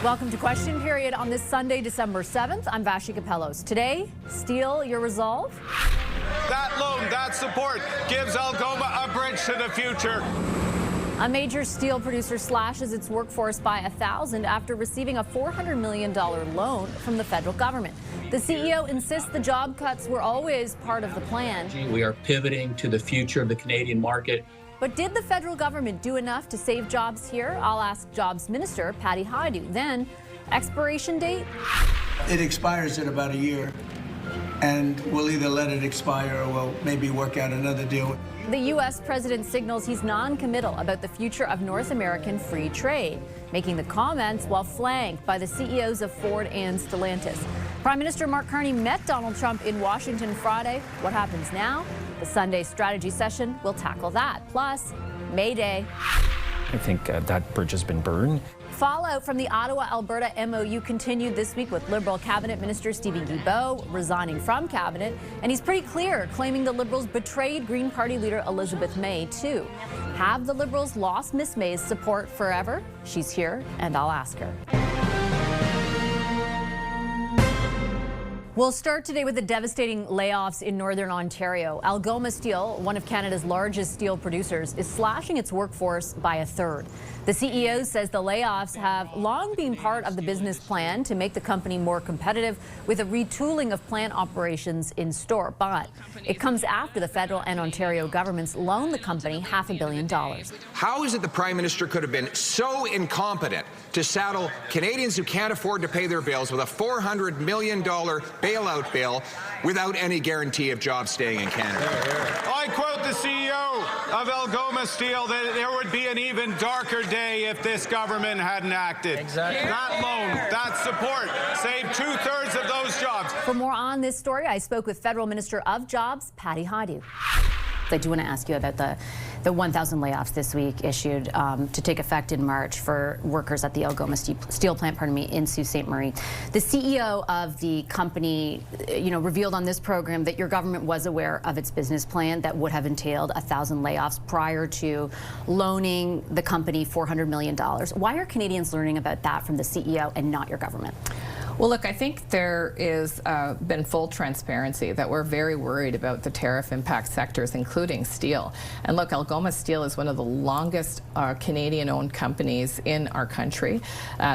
Welcome to Question Period on this Sunday, December 7th. I'm Vashi Capellos. Today, steel your resolve? That loan, that support gives Algoma a bridge to the future. A major steel producer slashes its workforce by 1,000 after receiving a $400 million loan from the federal government. The CEO insists the job cuts were always part of the plan. We are pivoting to the future of the Canadian market. But did the federal government do enough to save jobs here? I'll ask Jobs Minister Patty Hajdu. Then, expiration date? It expires in about a year, and we'll either let it expire or we'll maybe work out another deal. The U.S. president signals he's non-committal about the future of North American free trade, making the comments while flanked by the CEOs of Ford and Stellantis. Prime Minister Mark Carney met Donald Trump in Washington Friday. What happens now? The Sunday strategy session will tackle that. Plus, May Day. I think that bridge has been burned. Fallout from the Ottawa-Alberta MOU continued this week with Liberal Cabinet Minister Stephen Guilbeault resigning from Cabinet. And he's pretty clear, claiming the Liberals betrayed Green Party leader Elizabeth May, too. Have the Liberals lost Miss May's support forever? She's here, and I'll ask her. We'll start today with the devastating layoffs in Northern Ontario. Algoma Steel, one of Canada's largest steel producers, is slashing its workforce by 1/3. The CEO says the layoffs have long been part of the business plan to make the company more competitive, with a retooling of plant operations in store. But it comes after the federal and Ontario governments loaned the company $500 million. How is it the Prime Minister could have been so incompetent to saddle Canadians who can't afford to pay their bills with a $400 million bailout bill without any guarantee of jobs staying in Canada? I quote the CEO of Algoma Steel that there would be an even darker day if this government hadn't acted. Exactly. That loan, that support, saved 2/3 of those jobs. For more on this story, I spoke with Federal Minister of Jobs, Patty Hajdu. I do want to ask you about the 1,000 layoffs this week issued to take effect in March for workers at the Algoma steel plant, in Sault Ste. Marie. The CEO of the company, revealed on this program that your government was aware of its business plan that would have entailed 1,000 layoffs prior to loaning the company $400 million. Why are Canadians learning about that from the CEO and not your government? Well, look, I think there is been full transparency that we're very worried about the tariff impact sectors, including steel. And look, Algoma Steel is one of the longest Canadian-owned companies in our country.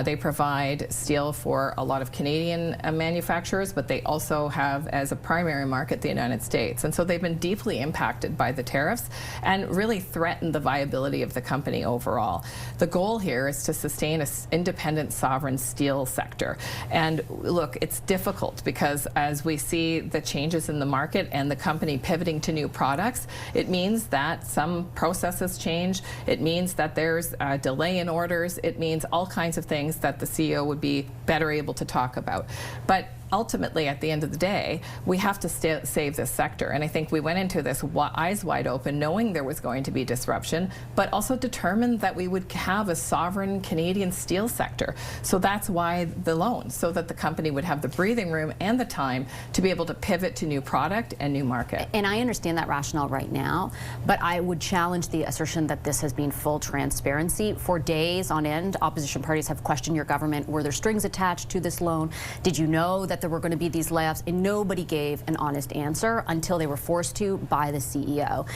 They provide steel for a lot of Canadian manufacturers, but they also have as a primary market the United States. And so they've been deeply impacted by the tariffs and really threatened the viability of the company overall. The goal here is to sustain an independent, sovereign steel sector. And look, it's difficult because as we see the changes in the market and the company pivoting to new products, it means that some processes change. It means that there's a delay in orders. It means all kinds of things that the CEO would be better able to talk about. But ultimately, at the end of the day, we have to save this sector. And I think we went into this eyes wide open, knowing there was going to be disruption, but also determined that we would have a sovereign Canadian steel sector. So that's why the loan, so that the company would have the breathing room and the time to be able to pivot to new product and new market. And I understand that rationale right now, but I would challenge the assertion that this has been full transparency. For days on end, opposition parties have questioned your government. Were there strings attached to this loan? Did you know that there were going to be these layoffs? And nobody gave an honest answer until they were forced to by the CEO.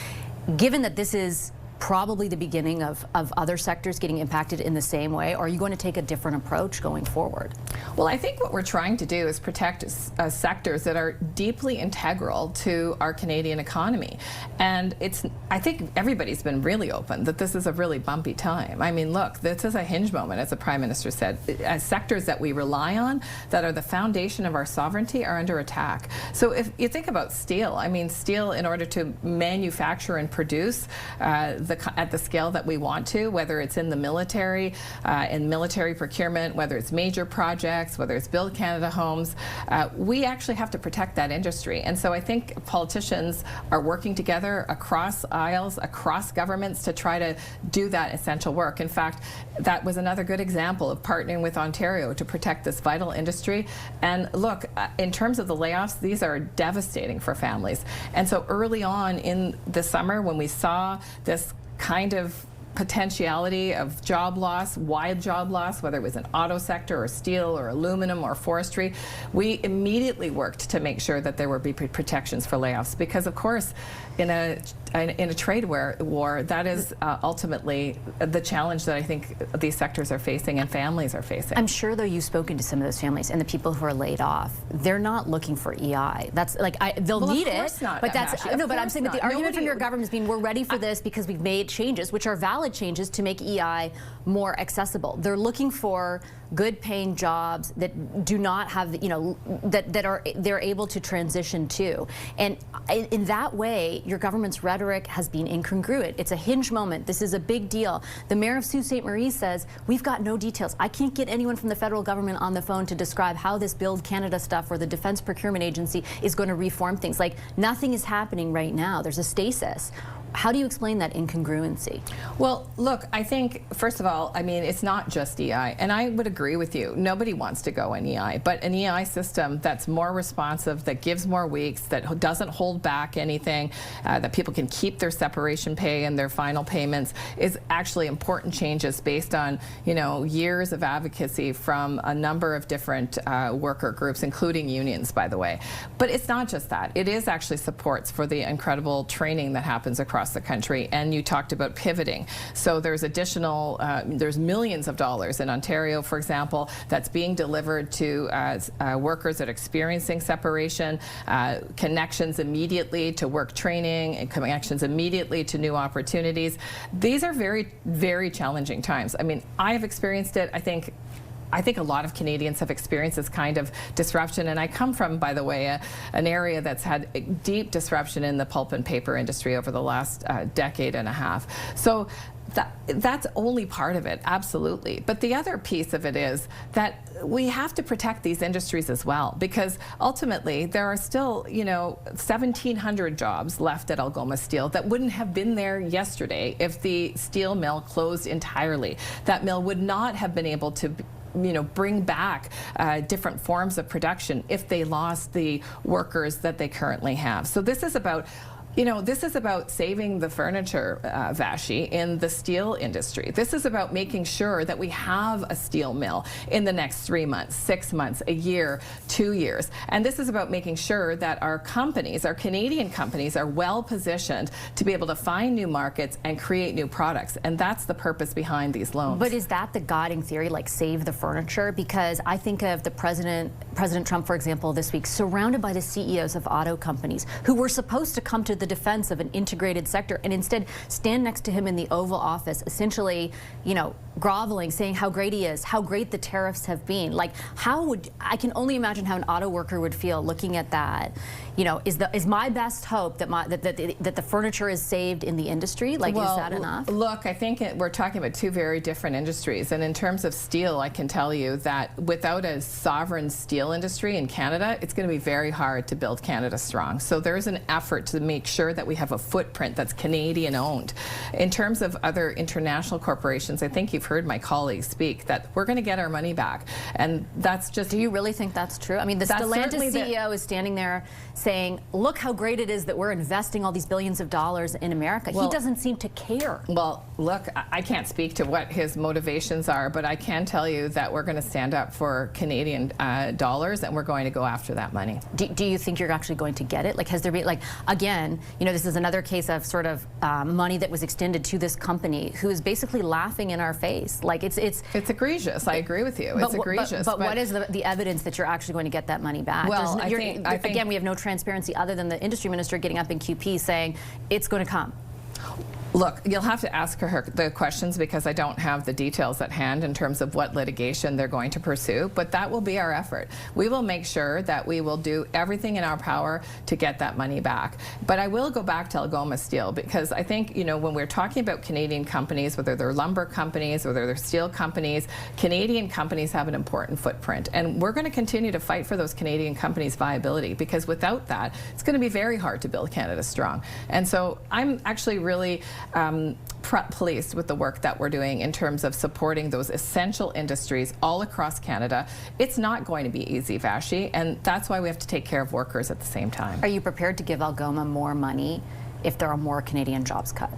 Given that this is probably the beginning of other sectors getting impacted in the same way, or are you going to take a different approach going forward? Well, I think what we're trying to do is protect sectors that are deeply integral to our Canadian economy. And I think everybody's been really open that this is a really bumpy time. I mean, look, this is a hinge moment, as the Prime Minister said. As sectors that we rely on, that are the foundation of our sovereignty, are under attack. So if you think about steel, I mean, steel, in order to manufacture and produce at the scale that we want to, whether it's in the military, in military procurement, whether it's major projects, whether it's Build Canada homes, we actually have to protect that industry. And so I think politicians are working together across aisles, across governments, to try to do that essential work. In fact, that was another good example of partnering with Ontario to protect this vital industry. And look, in terms of the layoffs, these are devastating for families. And so early on in the summer, when we saw this kind of potentiality of job loss, wide job loss, whether it was in auto sector or steel or aluminum or forestry, we immediately worked to make sure that there would be protections for layoffs, because of course in a trade war, that is ultimately the challenge that I think these sectors are facing and families are facing. I'm sure, though, you've spoken to some of those families, and the people who are laid off, they're not looking for EI. That's like they'll need it, not, but that's Ashley, no. But I'm saying that the argument from your Nobody, government has been, we're ready for this because we've made changes, which are valid changes to make EI more accessible. They're looking for good-paying jobs that do not have, you know, they're able to transition to, and in that way, your government's rhetoric has been incongruent. It's a hinge moment. This is a big deal. The mayor of Sault Ste. Marie says, we've got no details. I can't get anyone from the federal government on the phone to describe how this Build Canada stuff or the Defense Procurement Agency is going to reform things. Like, nothing is happening right now. There's a stasis. How do you explain that incongruency? Well, look, I think, first of all, I mean, it's not just EI, and I would agree with you. Nobody wants to go in EI, but an EI system that's more responsive, that gives more weeks, that doesn't hold back anything, that people can keep their separation pay and their final payments is actually important changes based on, you know, years of advocacy from a number of different worker groups, including unions, by the way. But it's not just that. It is actually supports for the incredible training that happens across the country, and you talked about pivoting. So there's additional, there's millions of dollars in Ontario, for example, that's being delivered to workers that are experiencing separation, connections immediately to work training, and connections immediately to new opportunities. These are very, very challenging times. I mean, I have experienced it. I think a lot of Canadians have experienced this kind of disruption, and I come from, by the way, an area that's had deep disruption in the pulp and paper industry over the last decade and a half. So that's only part of it, absolutely. But the other piece of it is that we have to protect these industries as well, because ultimately there are still, you know, 1,700 jobs left at Algoma Steel that wouldn't have been there yesterday if the steel mill closed entirely. That mill would not have been able to, you know, bring back different forms of production if they lost the workers that they currently have. So this is about, you know, this is about saving the furniture, Vashi, in the steel industry. This is about making sure that we have a steel mill in the next 3 months, 6 months, a year, 2 years. And this is about making sure that our companies, our Canadian companies, are well positioned to be able to find new markets and create new products. And that's the purpose behind these loans. But is that the guiding theory, like save the furniture? Because I think of the President Trump, for example, this week, surrounded by the CEOs of auto companies who were supposed to come to the defense of an integrated sector, and instead stand next to him in the Oval Office, essentially, you know, groveling, saying how great he is, how great the tariffs have been. Like, how would, I can only imagine how an auto worker would feel looking at that. You know, is my best hope that that the furniture is saved in the industry? Like, well, is that enough? Look, I think we're talking about two very different industries, and in terms of steel, I can tell you that without a sovereign steel industry in Canada, it's going to be very hard to build Canada strong. So there's an effort to make sure that we have a footprint that's Canadian owned. In terms of other international corporations, I think you've heard my colleagues speak that we're going to get our money back, and that's just. Do you really think that's true? I mean, the Stellantis CEO is standing there saying, look how great it is that we're investing all these billions of dollars in America. Well, he doesn't seem to care. Well, look, I can't speak to what his motivations are, but I can tell you that we're going to stand up for Canadian dollars, and we're going to go after that money. Do you think you're actually going to get it? Like, has there been, like, again, you know, this is another case of sort of money that was extended to this company who is basically laughing in our face. Like, it's egregious. I agree with you. It's egregious. But what is the evidence that you're actually going to get that money back? Well, I think again, we have no transparency other than the industry minister getting up in QP saying it's going to come. Look, you'll have to ask her the questions, because I don't have the details at hand in terms of what litigation they're going to pursue, but that will be our effort. We will make sure that we will do everything in our power to get that money back. But I will go back to Algoma Steel, because I think, you know, when we're talking about Canadian companies, whether they're lumber companies, whether they're steel companies, Canadian companies have an important footprint. And we're going to continue to fight for those Canadian companies' viability, because without that, it's going to be very hard to build Canada strong. And so I'm actually really pleased with the work that we're doing in terms of supporting those essential industries all across Canada. It's not going to be easy, Vashi, and that's why we have to take care of workers at the same time. Are you prepared to give Algoma more money if there are more Canadian jobs cut?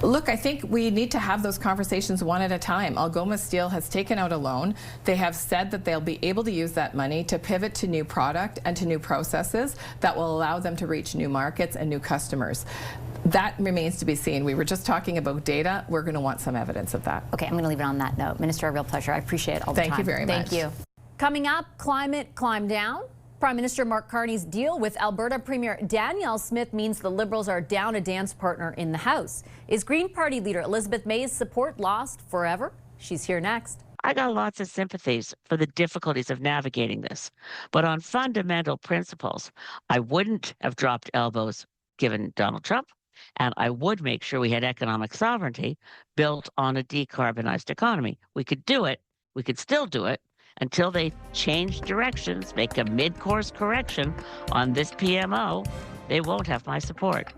Look, I think we need to have those conversations one at a time. Algoma Steel has taken out a loan. They have said that they'll be able to use that money to pivot to new product and to new processes that will allow them to reach new markets and new customers. That remains to be seen. We were just talking about data. We're going to want some evidence of that. Okay, I'm going to leave it on that note. Minister, a real pleasure. I appreciate all the time. Thank you very much. Thank you. Coming up, climate climb down. Prime Minister Mark Carney's deal with Alberta Premier Danielle Smith means the Liberals are down a dance partner in the House. Is Green Party leader Elizabeth May's support lost forever? She's here next. I got lots of sympathies for the difficulties of navigating this. But on fundamental principles, I wouldn't have dropped elbows given Donald Trump, and I would make sure we had economic sovereignty built on a decarbonized economy. We could do it. We could still do it until they change directions, make a mid-course correction on this PMO. They won't have my support.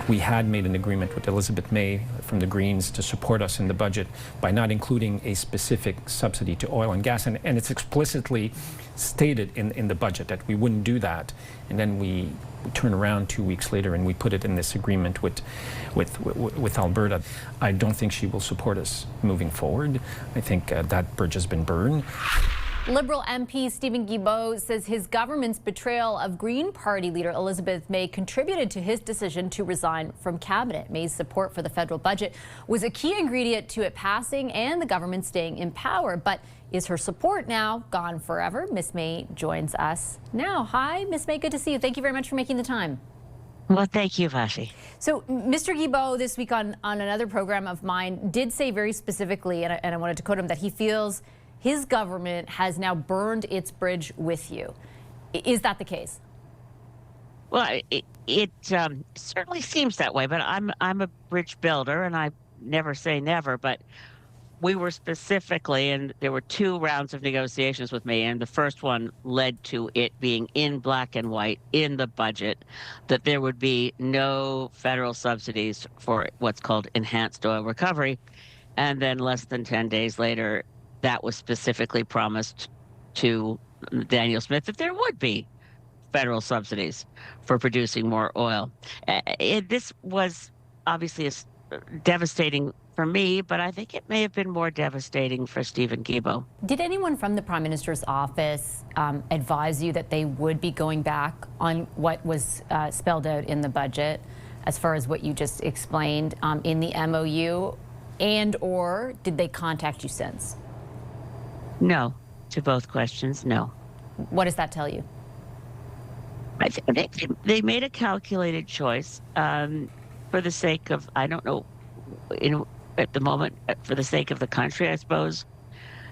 We had made an agreement with Elizabeth May from the Greens to support us in the budget by not including a specific subsidy to oil and gas. And it's explicitly stated in the budget that we wouldn't do that. And then we turn around 2 weeks later and we put it in this agreement with Alberta. I don't think she will support us moving forward. I think that bridge has been burned. Liberal MP Stephen Guilbeault says his government's betrayal of Green Party leader Elizabeth May contributed to his decision to resign from cabinet. May's support for the federal budget was a key ingredient to it passing and the government staying in power. But is her support now gone forever? Miss May joins us now. Hi, Miss May. Good to see you. Thank you very much for making the time. Well, thank you, Vashi. So Mr. Guilbeault this week on another program of mine did say very specifically, and I wanted to quote him, that he feels his government has now burned its bridge with you. Is that the case? Well, it certainly seems that way, but I'm a bridge builder, and I never say never, but we were specifically, and there were 2 rounds of negotiations with me, and the first one led to it being in black and white in the budget that there would be no federal subsidies for what's called enhanced oil recovery. And then less than 10 days later, that was specifically promised to Danielle Smith that there would be federal subsidies for producing more oil. This was obviously devastating for me, but I think it may have been more devastating for Stephen Guilbeault. Did anyone from the Prime Minister's office advise you that they would be going back on what was spelled out in the budget as far as what you just explained in the MOU, and or did they contact you since? No, to both questions, no. What does that tell you? I think they made a calculated choice for the sake of, I don't know, at the moment, for the sake of the country, I suppose.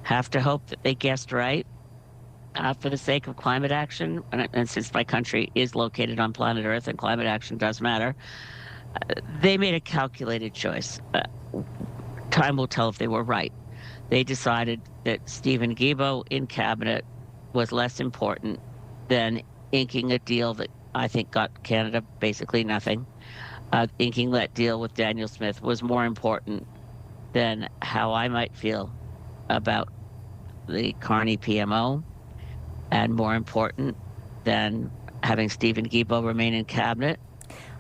Have to hope that they guessed right. For the sake of climate action, and since my country is located on planet Earth and climate action does matter, they made a calculated choice. Time will tell if they were right. They decided that Stephen Guilbeault in cabinet was less important than inking a deal that I think got Canada basically nothing. Inking that deal with Danielle Smith was more important than how I might feel about the Carney PMO, and more important than having Stephen Guilbeault remain in cabinet.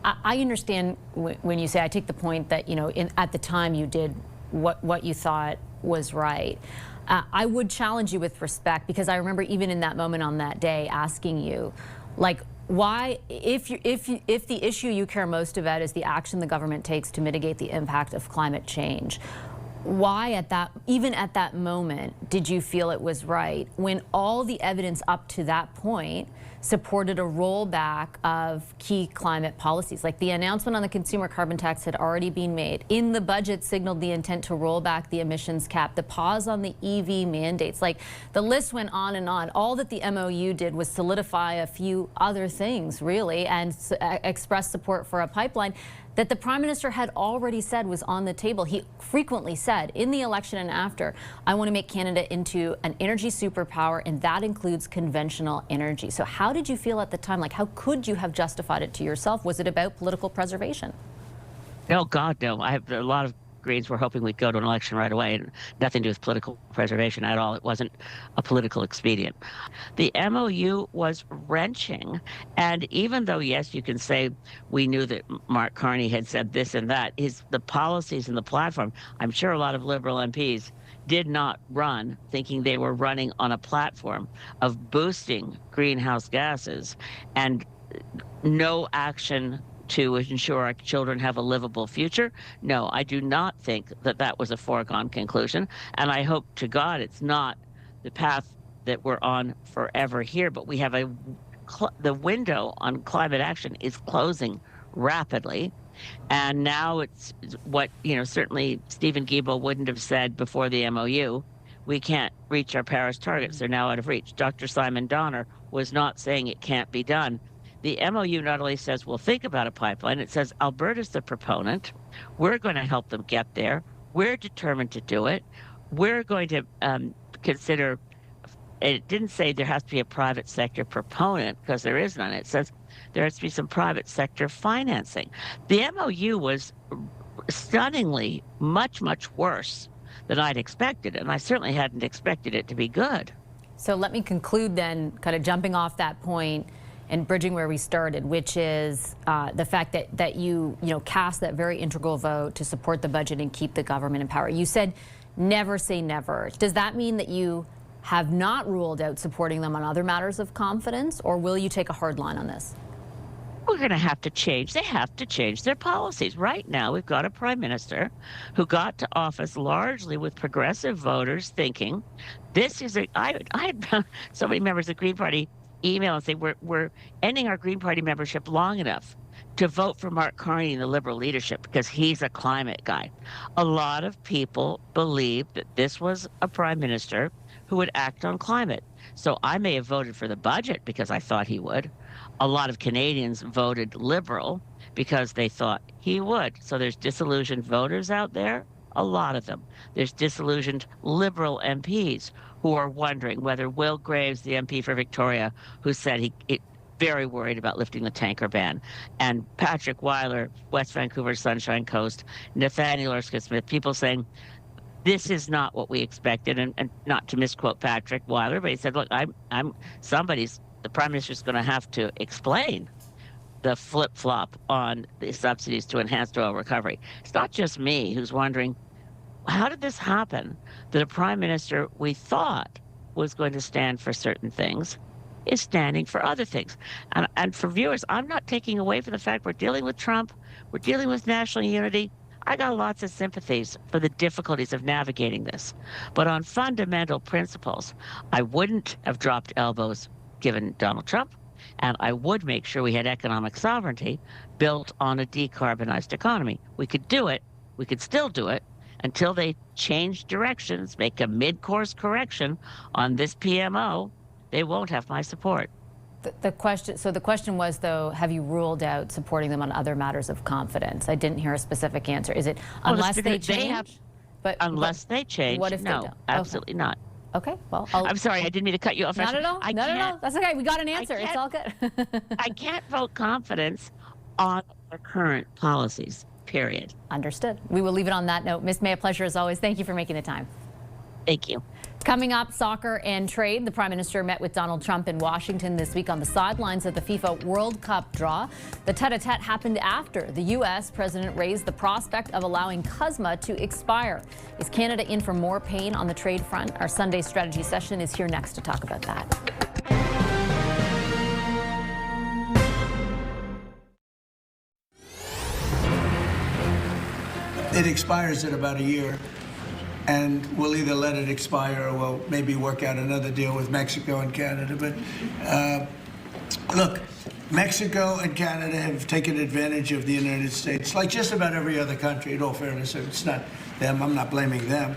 I understand when you say, I take the point that, you know, at the time you did what you thought was right. I would challenge you with respect, because I remember even in that moment on that day asking you, like, why, if the issue you care most about is the action the government takes to mitigate the impact of climate change, why even at that moment did you feel it was right when all the evidence up to that point supported a rollback of key climate policies? Like the announcement on the consumer carbon tax had already been made. In the budget signaled the intent to roll back the emissions cap, the pause on the EV mandates. Like the list went on and on. All that the MOU did was solidify a few other things, really, and express support for a pipeline that the Prime Minister had already said was on the table. He frequently said in the election and after, I want to make Canada into an energy superpower, and that includes conventional energy. So how did you feel at the time? Like, how could you have justified it to yourself? Was it about political preservation? Oh, God, no. I have a lot of Greens were hoping we'd go to an election right away, and nothing to do with political preservation at all. It wasn't a political expedient. The MOU was wrenching, and even though, yes, you can say we knew that Mark Carney had said this and that, the policies and the platform, I'm sure a lot of Liberal MPs did not run thinking they were running on a platform of boosting greenhouse gases and no action to ensure our children have a livable future. No, I do not think that that was a foregone conclusion. And I hope to God it's not the path that we're on forever here. But we have the window on climate action is closing rapidly. And now it's what, certainly Stephen Guilbeault wouldn't have said before the MOU. We can't reach our Paris targets. They're now out of reach. Dr. Simon Donner was not saying it can't be done. The MOU not only says we'll think about a pipeline, it says Alberta's the proponent. We're going to help them get there. We're determined to do it. We're going to consider, it didn't say there has to be a private sector proponent because there is none. It says there has to be some private sector financing. The MOU was stunningly much, much worse than I'd expected, and I certainly hadn't expected it to be good. So let me conclude then, kind of jumping off that point and bridging where we started, which is the fact that you cast that very integral vote to support the budget and keep the government in power. You said never say never. Does that mean that you have not ruled out supporting them on other matters of confidence, or will you take a hard line on this? We're going to have to change. They have to change their policies. Right now, we've got a prime minister who got to office largely with progressive voters thinking this is I had so many members of the Green Party email and say we're ending our Green Party membership long enough to vote for Mark Carney in the Liberal leadership because he's a climate guy. A lot of people believe that this was a prime minister who would act on climate. So I may have voted for the budget because I thought he would. A lot of Canadians voted Liberal because they thought he would. So there's disillusioned voters out there, a lot of them. There's disillusioned Liberal MPs who are wondering whether Will Graves, the MP for Victoria, who said he very worried about lifting the tanker ban, and Patrick Weiler, West Vancouver Sunshine Coast, Nathaniel Erskine-Smith, people saying, this is not what we expected, and not to misquote Patrick Weiler, but he said, look, the Prime Minister's going to have to explain the flip-flop on the subsidies to enhanced oil recovery. It's not just me who's wondering, how did this happen that a prime minister we thought was going to stand for certain things is standing for other things? And for viewers, I'm not taking away from the fact we're dealing with Trump, we're dealing with national unity. I got lots of sympathies for the difficulties of navigating this. But on fundamental principles, I wouldn't have dropped elbows given Donald Trump, and I would make sure we had economic sovereignty built on a decarbonized economy. We could do it, we could still do it, until they change directions, make a mid-course correction on this PMO, they won't have my support. The question was, though, have you ruled out supporting them on other matters of confidence? I didn't hear a specific answer. Is it unless they change? Unless they change, what if no, they don't? absolutely not. Okay, well, I'm sorry, I didn't mean to cut you off. Not at all. No. That's okay. We got an answer. It's all good. I can't vote confidence on the current policies. Period. Understood. We will leave it on that note. Ms. May, a pleasure as always. Thank you for making the time. Thank you. Coming up, soccer and trade. The Prime Minister met with Donald Trump in Washington this week on the sidelines of the FIFA World Cup draw. The tete-a-tete happened after the U.S. President raised the prospect of allowing CUSMA to expire. Is Canada in for more pain on the trade front? Our Sunday strategy session is here next to talk about that. It expires in about a year, and we'll either let it expire or we'll maybe work out another deal with Mexico and Canada. But look, Mexico and Canada have taken advantage of the United States, like just about every other country, in all fairness. It's not them. I'm not blaming them.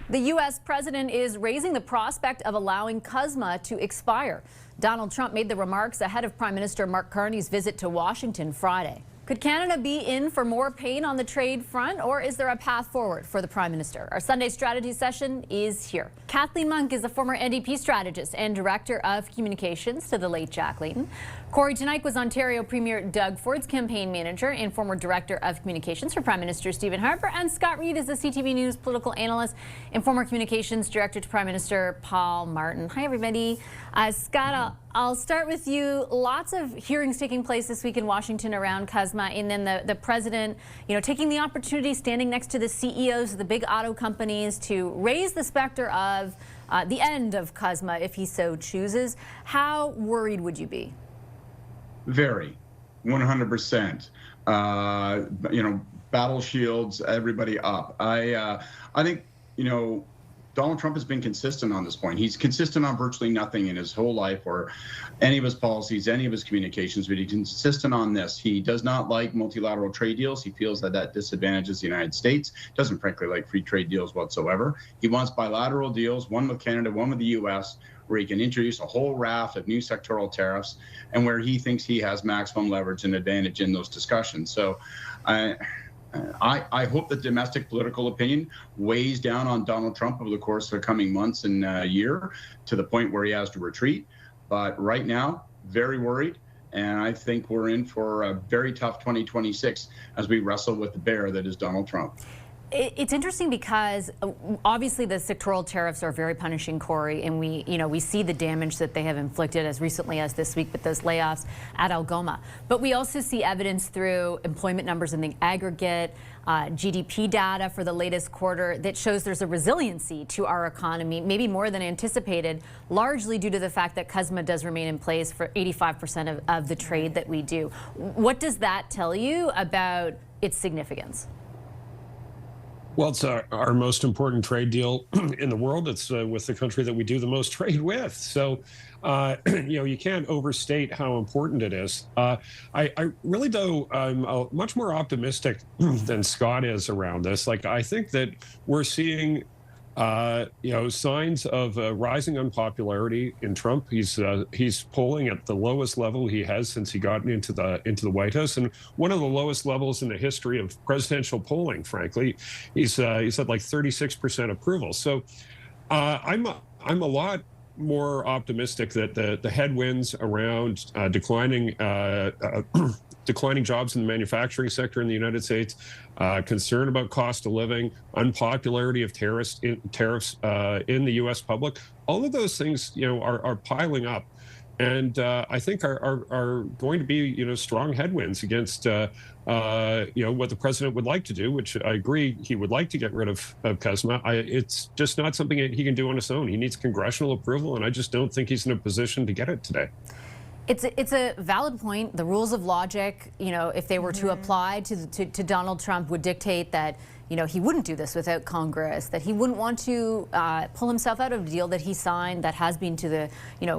The U.S. president is raising the prospect of allowing CUSMA to expire. Donald Trump made the remarks ahead of Prime Minister Mark Carney's visit to Washington Friday. Could Canada be in for more pain on the trade front, or is there a path forward for the Prime Minister? Our Sunday strategy session is here. Kathleen Monk is a former NDP strategist and Director of Communications to the late Jack Layton. Corey, tonight was Ontario Premier Doug Ford's campaign manager and former Director of Communications for Prime Minister Stephen Harper, and Scott Reid is the CTV News political analyst and former Communications Director to Prime Minister Paul Martin. Hi, everybody. Scott, I'll start with you. Lots of hearings taking place this week in Washington around CUSMA, and then the president, taking the opportunity, standing next to the CEOs of the big auto companies to raise the specter of the end of CUSMA if he so chooses. How worried would you be? Very, 100%. Battle shields, everybody up. I think, Donald Trump has been consistent on this point. He's consistent on virtually nothing in his whole life or any of his policies, any of his communications, but he's consistent on this. He does not like multilateral trade deals. He feels that disadvantages the United States. Doesn't frankly like free trade deals whatsoever. He wants bilateral deals, one with Canada, one with the U.S., where he can introduce a whole raft of new sectoral tariffs and where he thinks he has maximum leverage and advantage in those discussions. So I hope that domestic political opinion weighs down on Donald Trump over the course of the coming months and year to the point where he has to retreat. But right now, very worried. And I think we're in for a very tough 2026 as we wrestle with the bear that is Donald Trump. It's interesting because obviously the sectoral tariffs are very punishing, Corey, and we see the damage that they have inflicted as recently as this week with those layoffs at Algoma. But we also see evidence through employment numbers in the aggregate, GDP data for the latest quarter that shows there's a resiliency to our economy, maybe more than anticipated, largely due to the fact that CUSMA does remain in place for 85% of the trade that we do. What does that tell you about its significance? Well, it's our most important trade deal in the world. It's with the country that we do the most trade with. So, you can't overstate how important it is. I really, though, I'm much more optimistic than Scott is around this. I think that we're seeing signs of rising unpopularity in Trump. He's polling at the lowest level he has since he got into the White House, and one of the lowest levels in the history of presidential polling. Frankly, he's at like 36% approval. So I'm a lot more optimistic that the headwinds around declining jobs in the manufacturing sector in the United States, concern about cost of living, unpopularity of tariffs in the U.S. public, all of those things, are piling up, and I think are going to be, strong headwinds against, what the president would like to do, which I agree he would like to get rid of CUSMA. It's just not something that he can do on his own. He needs congressional approval, and I just don't think he's in a position to get it today. It's a valid point. The rules of logic, if they were to apply to Donald Trump, would dictate that, he wouldn't do this without Congress, that he wouldn't want to pull himself out of a deal that he signed that has been to the,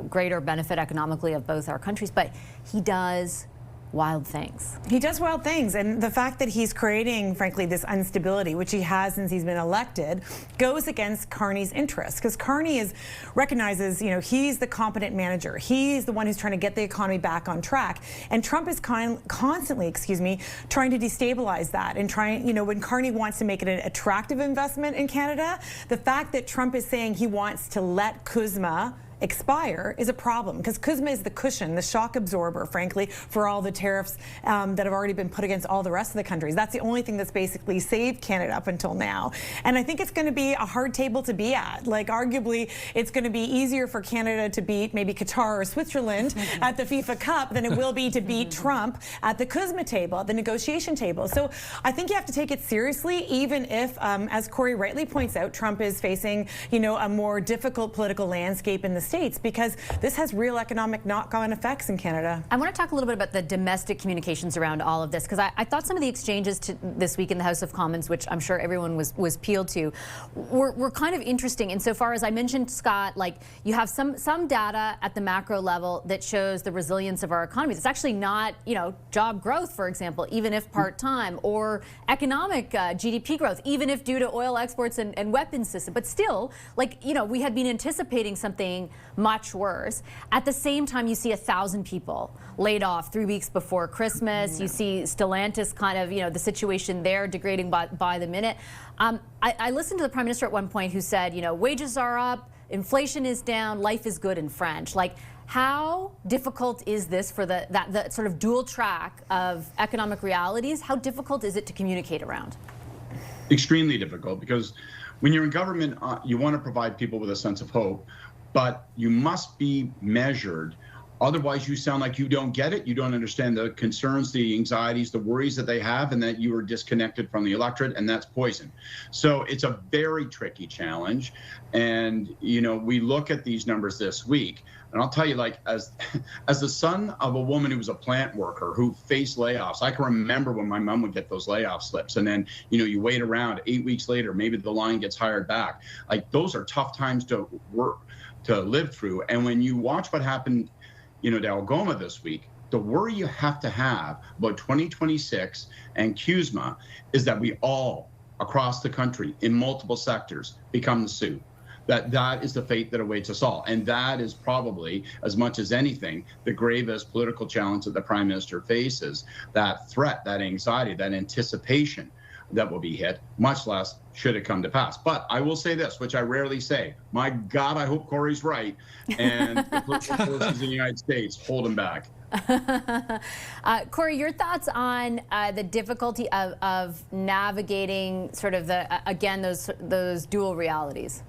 greater benefit economically of both our countries. But he does wild things. He does wild things, and the fact that he's creating, frankly, this instability, which he has since he's been elected, goes against Carney's interests, because Carney recognizes, he's the competent manager. He's the one who's trying to get the economy back on track, and Trump is constantly, trying to destabilize that and trying, when Carney wants to make it an attractive investment in Canada, the fact that Trump is saying he wants to let CUSMA expire is a problem, because CUSMA is the cushion, the shock absorber, frankly, for all the tariffs that have already been put against all the rest of the countries. That's the only thing that's basically saved Canada up until now. And I think it's going to be a hard table to be at. Arguably, it's going to be easier for Canada to beat maybe Qatar or Switzerland at the FIFA Cup than it will be to beat Trump at the CUSMA table, at the negotiation table. So I think you have to take it seriously, even if, as Corey rightly points out, Trump is facing, a more difficult political landscape in the States, because this has real economic knock-on effects in Canada. I want to talk a little bit about the domestic communications around all of this, because I thought some of the exchanges this week in the House of Commons, which I'm sure everyone was peeled to, were kind of interesting insofar as I mentioned, Scott, you have some data at the macro level that shows the resilience of our economy. It's actually not, job growth, for example, even if part-time, or economic GDP growth, even if due to oil exports and weapons system. But still, we had been anticipating something much worse. At the same time, you see 1,000 people laid off 3 weeks before Christmas. You see Stellantis kind of, the situation there degrading by the minute. I listened to the Prime Minister at one point who said, wages are up, inflation is down, life is good in French. How difficult is this for the sort of dual track of economic realities? How difficult is it to communicate around? Extremely difficult, because when you're in government, you want to provide people with a sense of hope, but you must be measured. Otherwise, you sound like you don't get it. You don't understand the concerns, the anxieties, the worries that they have, and that you are disconnected from the electorate, and that's poison. So it's a very tricky challenge. And, you know, we look at these numbers this week, and I'll tell you, like, as the son of a woman who was a plant worker who faced layoffs, I can remember when my mom would get those layoff slips, and then, you know, you wait around 8 weeks later, maybe the line gets hired back. Like, those are tough times to work, to live through. And when you watch what happened, you know, to Algoma this week, the worry you have to have about 2026 and CUSMA is that we all across the country in multiple sectors become the Sioux. That is the fate that awaits us all. And that is probably, as much as anything, the gravest political challenge that the Prime Minister faces, that threat, that anxiety, that anticipation that will be hit, much less should it come to pass. But I will say this, which I rarely say, my God, I hope Corey's right, and the political forces in the United States hold him back. Corey, your thoughts on the difficulty of navigating sort of again, those dual realities?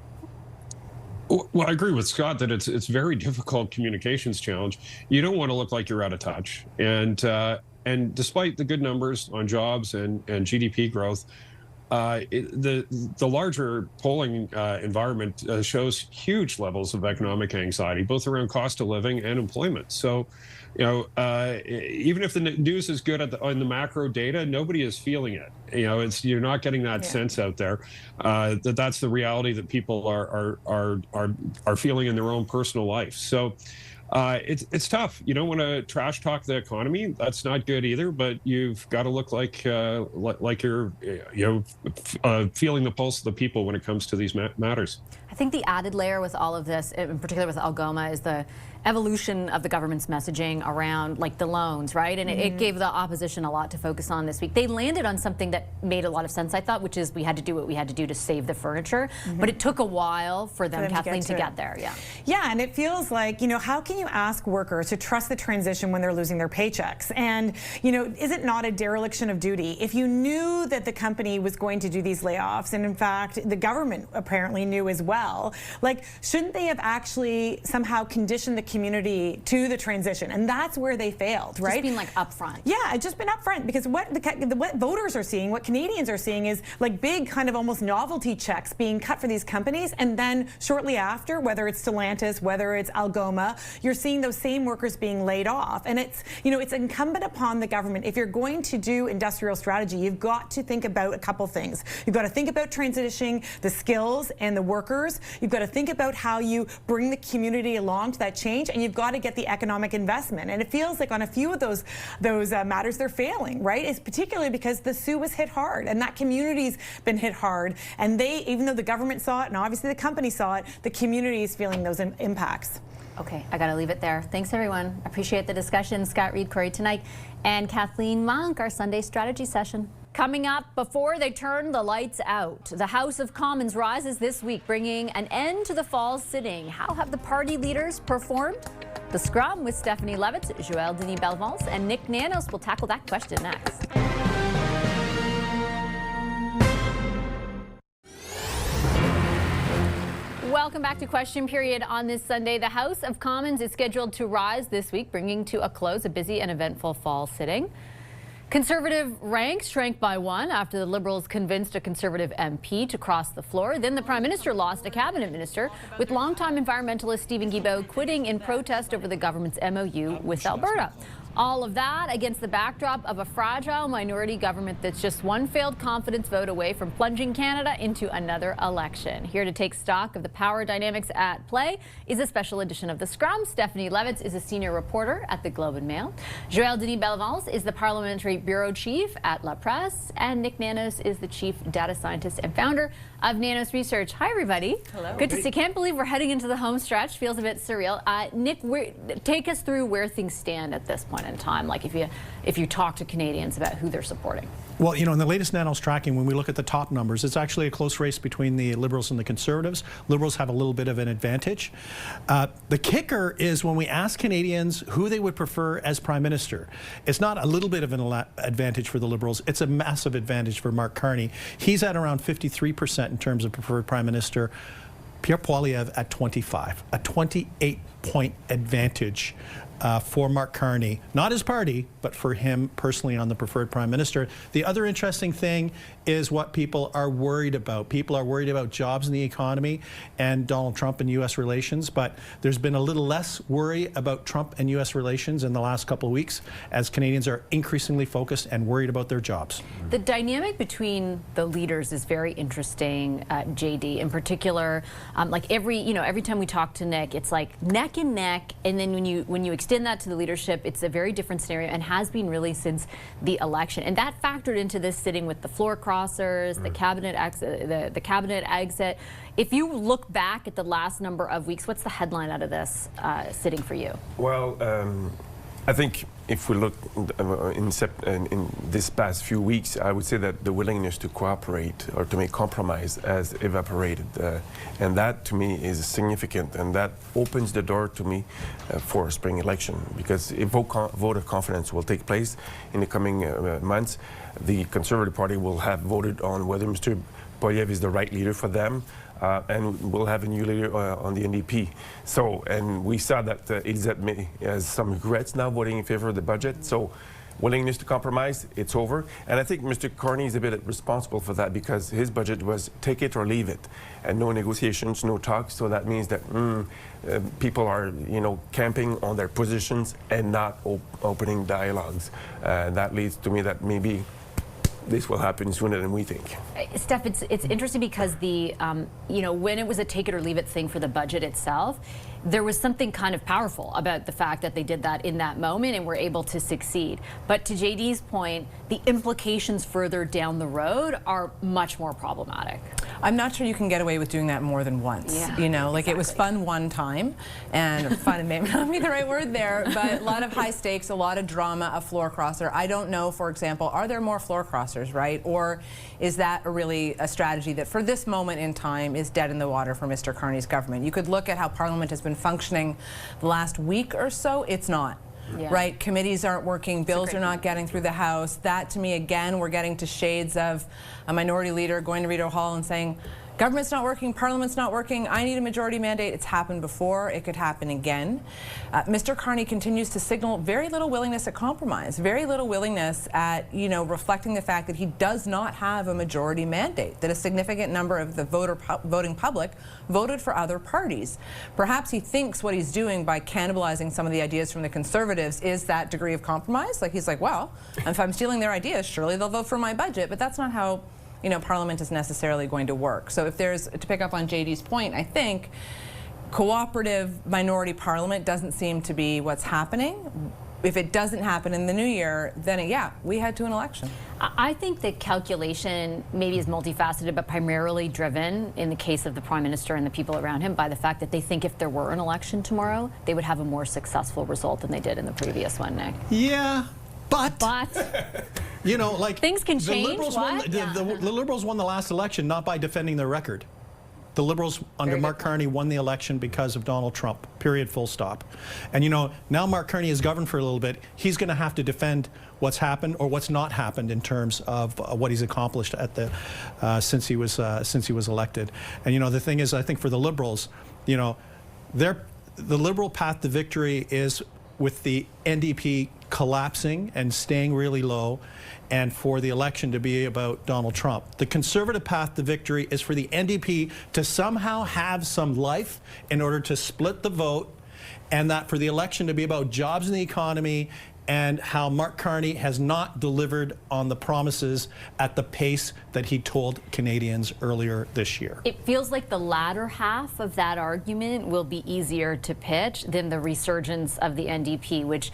Well, I agree with Scott that it's very difficult communications challenge. You don't want to look like you're out of touch. And despite the good numbers on jobs and GDP growth, the larger polling environment shows huge levels of economic anxiety, both around cost of living and employment. So, you know, even if the news is good on the macro data, nobody is feeling it. You know, you're not getting that sense out there that's the reality that people are feeling in their own personal life. So. It's tough. You don't want to trash talk the economy. That's not good either. But you've got to look like you're, feeling the pulse of the people when it comes to these matters. I think the added layer with all of this, in particular with Algoma, is the evolution of the government's messaging around like the loans, right? And it gave the opposition a lot to focus on this week. They landed on something that made a lot of sense, I thought, which is we had to do what we had to do to save the furniture. But it took a while for them, Kathleen, to get there. Yeah. Yeah, and it feels like, you know, how can you ask workers to trust the transition when they're losing their paychecks? And, you know, is it not a dereliction of duty? If you knew that the company was going to do these layoffs, and in fact, the government apparently knew as well, like, shouldn't they have actually somehow conditioned the community to the transition? And that's where they failed, right? Just being like upfront. Yeah, it's just been upfront, because what voters are seeing, what Canadians are seeing, is like big kind of almost novelty checks being cut for these companies, and then shortly after, whether it's Stellantis, whether it's Algoma, you're seeing those same workers being laid off. And it's, you know, it's incumbent upon the government, if you're going to do industrial strategy, you've got to think about a couple things. You've got to think about transitioning the skills and the workers. You've got to think about how you bring the community along to that change, and you've got to get the economic investment. And it feels like on a few of those matters, they're failing, right? It's particularly because the Sioux was hit hard, and that community's been hit hard. And they, even though the government saw it, and obviously the company saw it, the community is feeling those impacts. Okay, I got to leave it there. Thanks, everyone. Appreciate the discussion. Scott Reed, Corey Tonight, and Kathleen Monk, our Sunday strategy session. Coming up, before they turn the lights out, the House of Commons rises this week, bringing an end to the fall sitting. How have the party leaders performed? The Scrum with Stephanie Levitz, Joël Denis Belvance, and Nick Nanos will tackle that question next. Welcome back to Question Period on this Sunday. The House of Commons is scheduled to rise this week, bringing to a close a busy and eventful fall sitting. Conservative ranks shrank by one after the Liberals convinced a Conservative MP to cross the floor. Then the Prime Minister lost a cabinet minister, with longtime environmentalist Stephen Guilbeault quitting in protest over the government's MOU with Alberta. All of that against the backdrop of a fragile minority government that's just one failed confidence vote away from plunging Canada into another election. Here to take stock of the power dynamics at play is a special edition of The Scrum. Stephanie Levitz is a senior reporter at the Globe and Mail. Joël Denis Belvance is the parliamentary bureau chief at La Presse. And Nick Nanos is the chief data scientist and founder of Nanos Research. Hi, everybody. Hello. Good to see. Can't believe we're heading into the home stretch. Feels a bit surreal. Nick, take us through where things stand at this point. point in time? Like if you talk to Canadians about who they're supporting. Well, you know, in the latest Nanos tracking, when we look at the top numbers, it's actually a close race between the Liberals and the Conservatives. Liberals have a little bit of an advantage. The kicker is when we ask Canadians who they would prefer as Prime Minister, it's not a little bit of an advantage for the Liberals, it's a massive advantage for Mark Carney. He's at around 53% in terms of preferred Prime Minister. Pierre Poilievre at 25, a 28-point advantage for Mark Carney, not his party, but for him personally on the preferred Prime Minister. The other interesting thing is what people are worried about. People are worried about jobs in the economy and Donald Trump and U.S. relations, but there's been a little less worry about Trump and U.S. relations in the last couple of weeks as Canadians are increasingly focused and worried about their jobs. The dynamic between the leaders is very interesting, JD. In particular, like every time we talk to Nick, it's like neck and neck, and then when you extend that to the leadership, it's a very different scenario and has been really since the election. And that factored into this sitting with the floor crossers, the cabinet exit, the cabinet exit. If you look back at the last number of weeks, what's the headline out of this sitting for you? Well, I think if we look in this past few weeks, I would say that the willingness to cooperate or to make compromise has evaporated. And that, to me, is significant. And that opens the door to me for a spring election. Because if vote of confidence will take place in the coming months, the Conservative Party will have voted on whether Mr. Poilievre is the right leader for them. And we'll have a new leader on the NDP. So, and we saw that Elizabeth May has some regrets now voting in favor of the budget. So, willingness to compromise, it's over. And I think Mr. Carney is a bit responsible for that because his budget was take it or leave it, and no negotiations, no talks. So that means that people are, camping on their positions and not opening dialogues. That leads to me that maybe this will happen sooner than we think. Steph, it's interesting because the when it was a take it or leave it thing for the budget itself, there was something kind of powerful about the fact that they did that in that moment and were able to succeed. But to JD's point, the implications further down the road are much more problematic. I'm not sure you can get away with doing that more than once. Yeah, exactly. It was fun one time, and fun may not be the right word there, but a lot of high stakes, a lot of drama, a floor crosser. I don't know, for example, are there more floor crossers, right? Or is that really a strategy that for this moment in time is dead in the water for Mr. Carney's government? You could look at how Parliament has been functioning the last week or so. It's not. Yeah. Right? Committees aren't working, bills are not getting through the House. That, to me, again, we're getting to shades of a minority leader going to Rideau Hall and saying, government's not working, Parliament's not working, I need a majority mandate. It's happened before, it could happen again. Mr. Carney continues to signal very little willingness at compromise, very little willingness at, reflecting the fact that he does not have a majority mandate, that a significant number of the voting public voted for other parties. Perhaps he thinks what he's doing by cannibalizing some of the ideas from the Conservatives is that degree of compromise. Like, he's like, well, if I'm stealing their ideas, surely they'll vote for my budget, but that's not how Parliament is necessarily going to work. So if there's, to pick up on JD's point, I think cooperative minority parliament doesn't seem to be what's happening. If it doesn't happen in the new year, then yeah, we head to an election. I think the calculation maybe is multifaceted, but primarily driven, in the case of the Prime Minister and the people around him, by the fact that they think if there were an election tomorrow, they would have a more successful result than they did in the previous one, Nick. Yeah. But things can change. The Liberals won the last election not by defending their record. The Liberals under Mark Carney won the election because of Donald Trump, period, full stop. And now Mark Carney is governed for a little bit. He's going to have to defend what's happened or what's not happened in terms of what he's accomplished at since he was elected. And the thing is, I think for the Liberals, the Liberal path to victory is with the NDP collapsing and staying really low, and for the election to be about Donald Trump. The Conservative path to victory is for the NDP to somehow have some life in order to split the vote, and that for the election to be about jobs in the economy and how Mark Carney has not delivered on the promises at the pace that he told Canadians earlier this year. It feels like the latter half of that argument will be easier to pitch than the resurgence of the NDP, which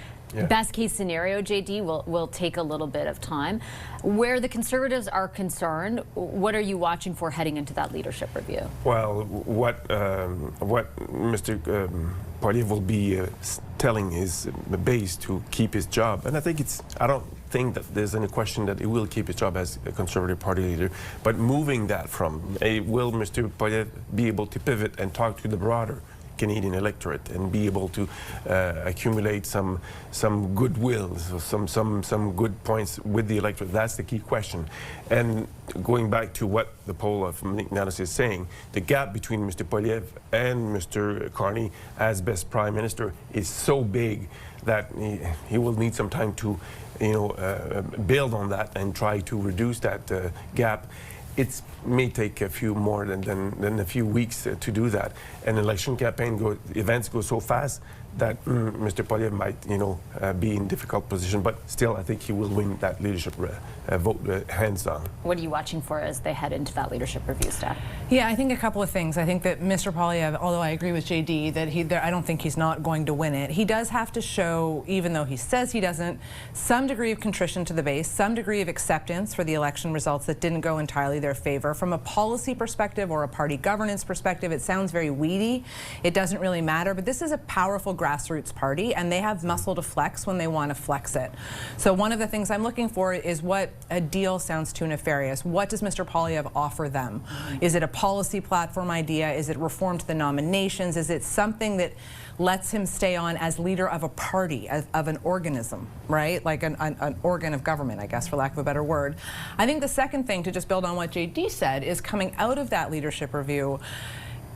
best case scenario, JD, will take a little bit of time. Where the Conservatives are concerned, what are you watching for heading into that leadership review? Well, what Mr. Poilievre will be telling his base to keep his job. And I don't think that there's any question that he will keep his job as a Conservative Party leader. But moving that from, will Mr. Poilievre be able to pivot and talk to the broader Canadian electorate and be able to accumulate some goodwill, so some good points with the electorate? That's the key question. And going back to what the poll of Nick Nanis is saying, the gap between Mr. Poilievre and Mr. Carney as best prime minister is so big that he will need some time to build on that and try to reduce that gap. It may take a few more than a few weeks to do that. An election campaign events go so fast that Mr. Poilievre might, be in difficult position, but still, I think he will win that leadership vote hands down. What are you watching for as they head into that leadership review, Steph? Yeah, I think a couple of things. I think that Mr. Poilievre, although I agree with JD that I don't think he's not going to win it, he does have to show, even though he says he doesn't, some degree of contrition to the base, some degree of acceptance for the election results that didn't go entirely their favor. From a policy perspective or a party governance perspective, it sounds very weedy. It doesn't really matter, but this is a powerful grassroots party, and they have muscle to flex when they want to flex it. So one of the things I'm looking for is what a deal sounds too nefarious. What does Mr. Poilievre offer them? Is it a policy platform idea? Is it reform to the nominations? Is it something that lets him stay on as leader of a party, of an organism, right? Like an organ of government, I guess, for lack of a better word. I think the second thing, to just build on what JD said, is coming out of that leadership review,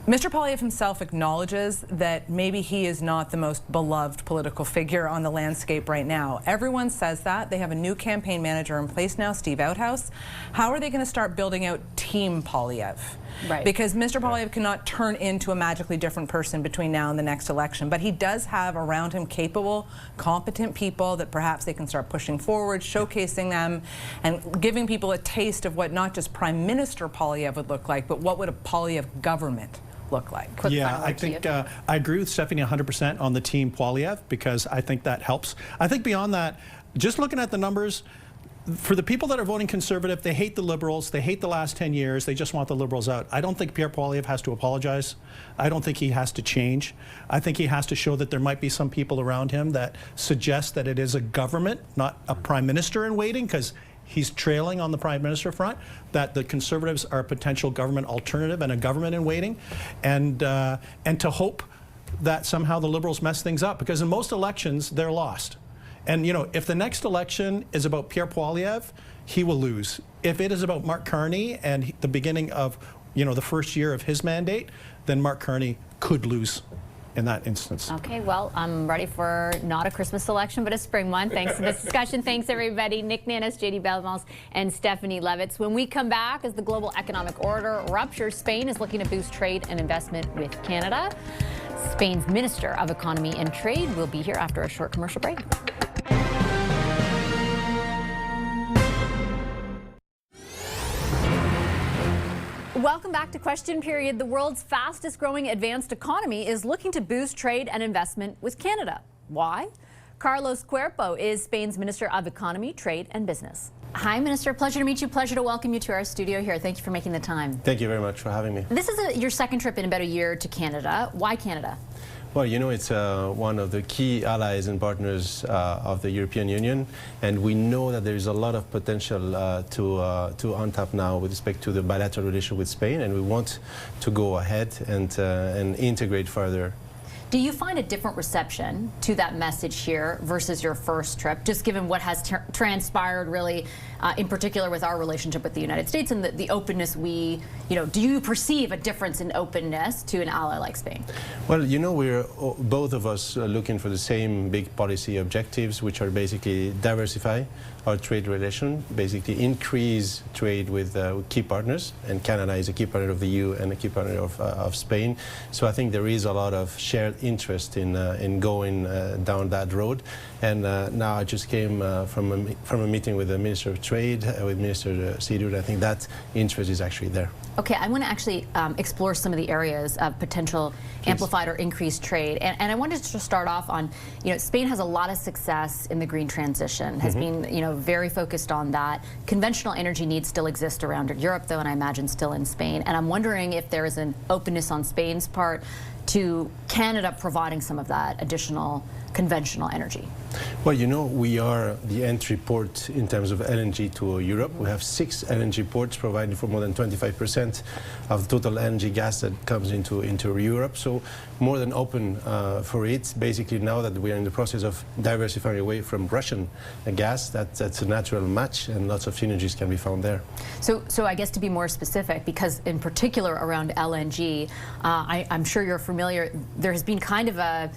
Mr. Poilievre himself acknowledges that maybe he is not the most beloved political figure on the landscape right now. Everyone says that. They have a new campaign manager in place now, Steve Outhouse. How are they going to start building out Team Poilievre? Right. Because Mr. Poilievre cannot turn into a magically different person between now and the next election, but he does have around him capable, competent people that perhaps they can start pushing forward, showcasing them, and giving people a taste of what not just Prime Minister Poilievre would look like, but what would a Poilievre government look like? Yeah, I think I agree with Stephanie 100% on the Team Poilievre, because I think that helps. I think beyond that, just looking at the numbers, for the people that are voting Conservative, they hate the Liberals, they hate the last 10 years, they just want the Liberals out. I don't think Pierre Poilievre has to apologize. I don't think he has to change. I think he has to show that there might be some people around him that suggest that it is a government, not a prime minister in waiting, because he's trailing on the prime minister front, that the Conservatives are a potential government alternative and a government in waiting, and to hope that somehow the Liberals mess things up, because in most elections, they're lost. And if the next election is about Pierre Poilievre, he will lose. If it is about Mark Carney and the beginning of the first year of his mandate, then Mark Carney could lose in that instance. Okay, well, I'm ready for not a Christmas election, but a spring one. Thanks for this discussion. Thanks, everybody. Nick Nanis, JD Belmos, and Stephanie Levitz. When we come back, as the global economic order ruptures, Spain is looking to boost trade and investment with Canada. Spain's Minister of Economy and Trade will be here after a short commercial break. Welcome back to Question Period. The world's fastest growing advanced economy is looking to boost trade and investment with Canada. Why? Carlos Cuerpo is Spain's Minister of Economy, Trade and Business. Hi, Minister. Pleasure to meet you. Pleasure to welcome you to our studio here. Thank you for making the time. Thank you very much for having me. This is your second trip in about a year to Canada. Why Canada? Well, it's one of the key allies and partners of the European Union, and we know that there is a lot of potential to untap now with respect to the bilateral relationship with Spain, and we want to go ahead and integrate further. Do you find a different reception to that message here versus your first trip, just given what has transpired really, in particular with our relationship with the United States and the openness do you perceive a difference in openness to an ally like Spain? Well, we're both of us looking for the same big policy objectives, which are basically diversify our trade relation, basically increase trade with key partners, and Canada is a key partner of the EU and a key partner of Spain. So I think there is a lot of shared interest in going down that road. And now I just came from a meeting with the Minister of Trade, with Minister Sidur. I think that interest is actually there. Okay, I want to actually explore some of the areas of potential amplified or increased trade. And I wanted to start off on, Spain has a lot of success in the green transition, has been, very focused on that. Conventional energy needs still exist around Europe, though, and I imagine still in Spain. And I'm wondering if there is an openness on Spain's part to Canada providing some of that additional conventional energy? Well, you know, we are the entry port in terms of LNG to Europe. We have 6 LNG ports providing for more than 25% of the total LNG gas that comes into Europe. So more than open for it. Basically, now that we are in the process of diversifying away from Russian gas, that's a natural match, and lots of synergies can be found there. So I guess to be more specific, because in particular around LNG, I'm sure you're familiar, there has been kind of a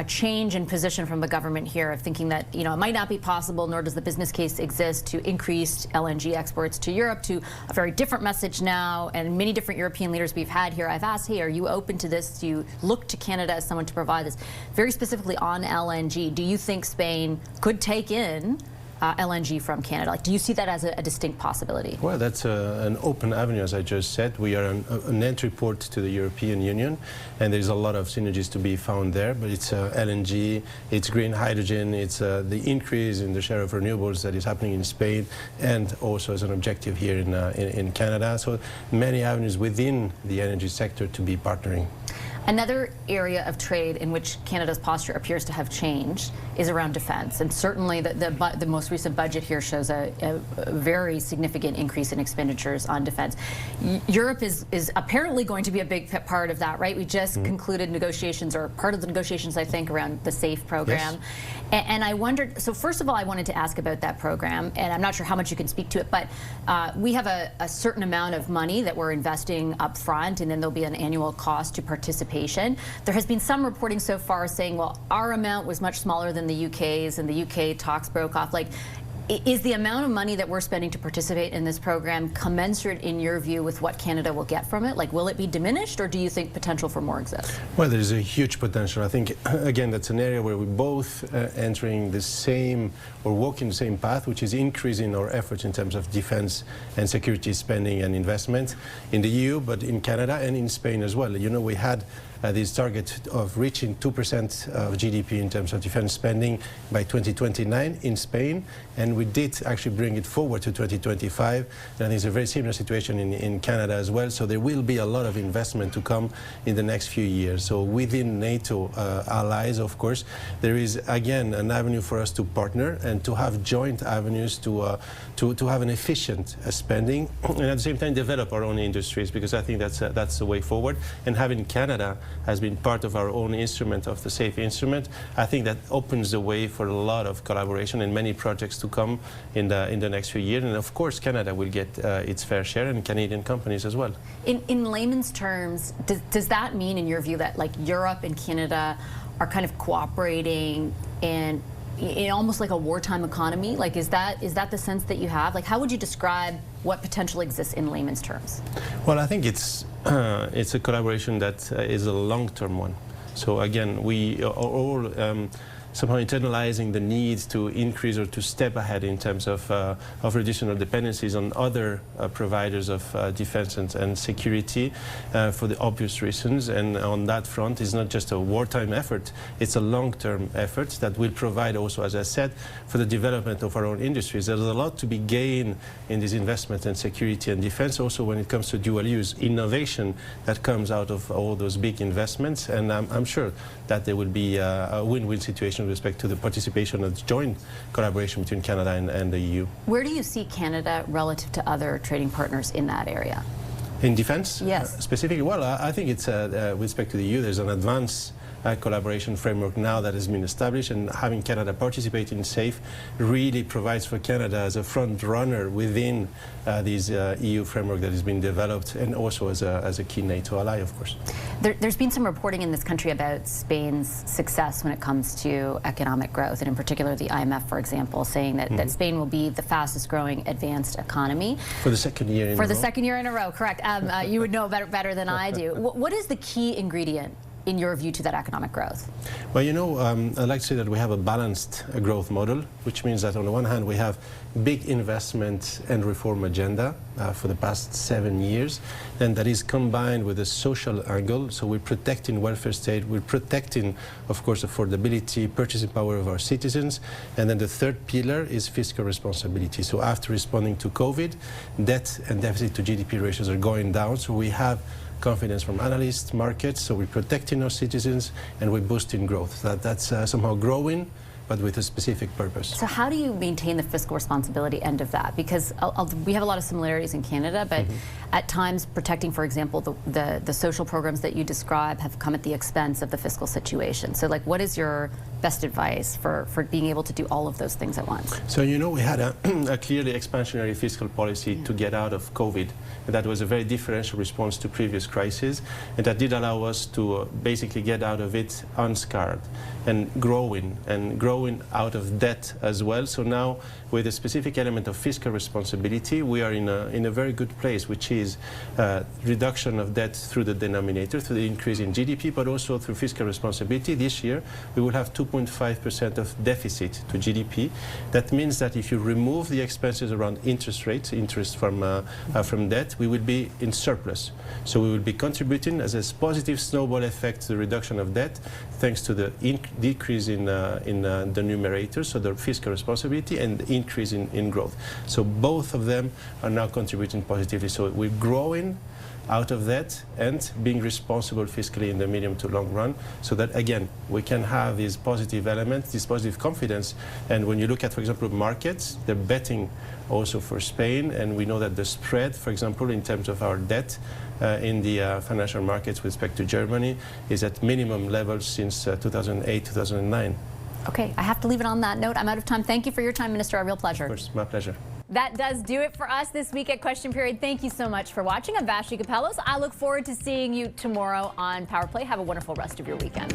change in position from the government here of thinking that, you know, it might not be possible, nor does the business case exist, to increase LNG exports to Europe, to a very different message now. And many different European leaders we've had here, I've asked, hey, are you open to this? Do you look to Canada as someone to provide this? Very specifically on LNG, do you think Spain could take in LNG from Canada? Like, do you see that as a distinct possibility? Well, that's an open avenue, as I just said. We are an entry port to the European Union, and there's a lot of synergies to be found there. But it's LNG, it's green hydrogen, it's the increase in the share of renewables that is happening in Spain, and also as an objective here in Canada. So many avenues within the energy sector to be partnering. Another area of trade in which Canada's posture appears to have changed is around defense. And certainly the most recent budget here shows a very significant increase in expenditures on defense. Europe is apparently going to be a big part of that, right? We just concluded negotiations, or part of the negotiations, I think, around the SAFE program. Yes. And I wondered, so first of all, I wanted to ask about that program, and I'm not sure how much you can speak to it, but we have a certain amount of money that we're investing up front, and then there'll be an annual cost to participate. There has been some reporting so far saying, well, our amount was much smaller than the UK's, and the UK talks broke off. Like, is the amount of money that we're spending to participate in this program commensurate, in your view, with what Canada will get from it? Like, will it be diminished, or do you think potential for more exists? Well, there is a huge potential. I think, again, that's an area where we're both entering the same, or walking the same path, which is increasing our efforts in terms of defense and security spending and investment in the EU, but in Canada and in Spain as well. You know, we had this target of reaching 2% of GDP in terms of defense spending by 2029 in Spain, and we did actually bring it forward to 2025. And it's a very similar situation in Canada as well. So there will be a lot of investment to come in the next few years. So within NATO allies, of course, there is again an avenue for us to partner and to have joint avenues to have an efficient spending, and at the same time develop our own industries, because I think that's the way forward. And having Canada has been part of our own instrument, of the SAFE instrument, I think that opens the way for a lot of collaboration and many projects to come in the next few years. And of course, Canada will get its fair share, and Canadian companies as well. In layman's terms, does that mean, in your view, that like Europe and Canada are kind of cooperating in almost like a wartime economy? Like, is that the sense that you have? Like, how would you describe what potential exists in layman's terms? Well, I think it's a collaboration that is a long-term one. So again, we are all somehow internalizing the need to increase or to step ahead in terms of reducing our dependencies on other providers of defense and security for the obvious reasons. And on that front, it's not just a wartime effort, it's a long-term effort that will provide also, as I said, for the development of our own industries. There's a lot to be gained in this investment in security and defense, also when it comes to dual use innovation that comes out of all those big investments. And I'm sure that there will be a win-win situation with respect to the participation of joint collaboration between Canada and the EU. Where do you see Canada relative to other trading partners in that area? In defense? Yes. Specifically, well, I think it's, with respect to the EU, there's an advanced collaboration framework now that has been established, and having Canada participate in SAFE really provides for Canada as a front runner within this EU framework that has been developed, and also as a key NATO ally, of course. There's been some reporting in this country about Spain's success when it comes to economic growth, and in particular the IMF, for example, saying that Spain will be the fastest growing advanced economy. For the second year in a row. For the second year in a row, correct. You would know better than I do. What is the key ingredient, in your view, to that economic growth? Well, you know, I'd like to say that we have a balanced growth model, which means that on the one hand we have big investment and reform agenda for the past 7 years, and that is combined with a social angle. So we're protecting welfare state, we're protecting, of course, affordability, purchasing power of our citizens, and then the third pillar is fiscal responsibility. So after responding to COVID, debt and deficit to GDP ratios are going down, so we have confidence from analysts, markets, so we're protecting our citizens and we're boosting growth. That's somehow growing, but with a specific purpose. So how do you maintain the fiscal responsibility end of that? Because we have a lot of similarities in Canada, but at times protecting, for example, the social programs that you describe have come at the expense of the fiscal situation. So like, what is your best advice for being able to do all of those things at once? So you know, we had a clearly expansionary fiscal policy to get out of COVID. And that was a very differential response to previous crises, and that did allow us to basically get out of it unscarred and growing out of debt as well. So now, with a specific element of fiscal responsibility, we are in a very good place, which is reduction of debt through the denominator, through the increase in GDP, but also through fiscal responsibility. This year, we will have 2.5% of deficit to GDP. That means that if you remove the expenses around interest rates, interest from debt, we will be in surplus. So we will be contributing as a positive snowball effect to the reduction of debt, thanks to the decrease in the numerator, so the fiscal responsibility, and the increase in growth. So both of them are now contributing positively. So we're growing out of that and being responsible fiscally in the medium to long run, so that again we can have these positive elements, this positive confidence. And when you look at, for example, markets, they're betting also for Spain, and we know that the spread, for example, in terms of our debt in the financial markets with respect to Germany is at minimum levels since 2008, 2009. Okay, I have to leave it on that note. I'm out of time. Thank you for your time, Minister. A real pleasure. Of course, my pleasure. That does do it for us this week at Question Period. Thank you so much for watching. I'm Vashti Capellos. I look forward to seeing you tomorrow on Power Play. Have a wonderful rest of your weekend.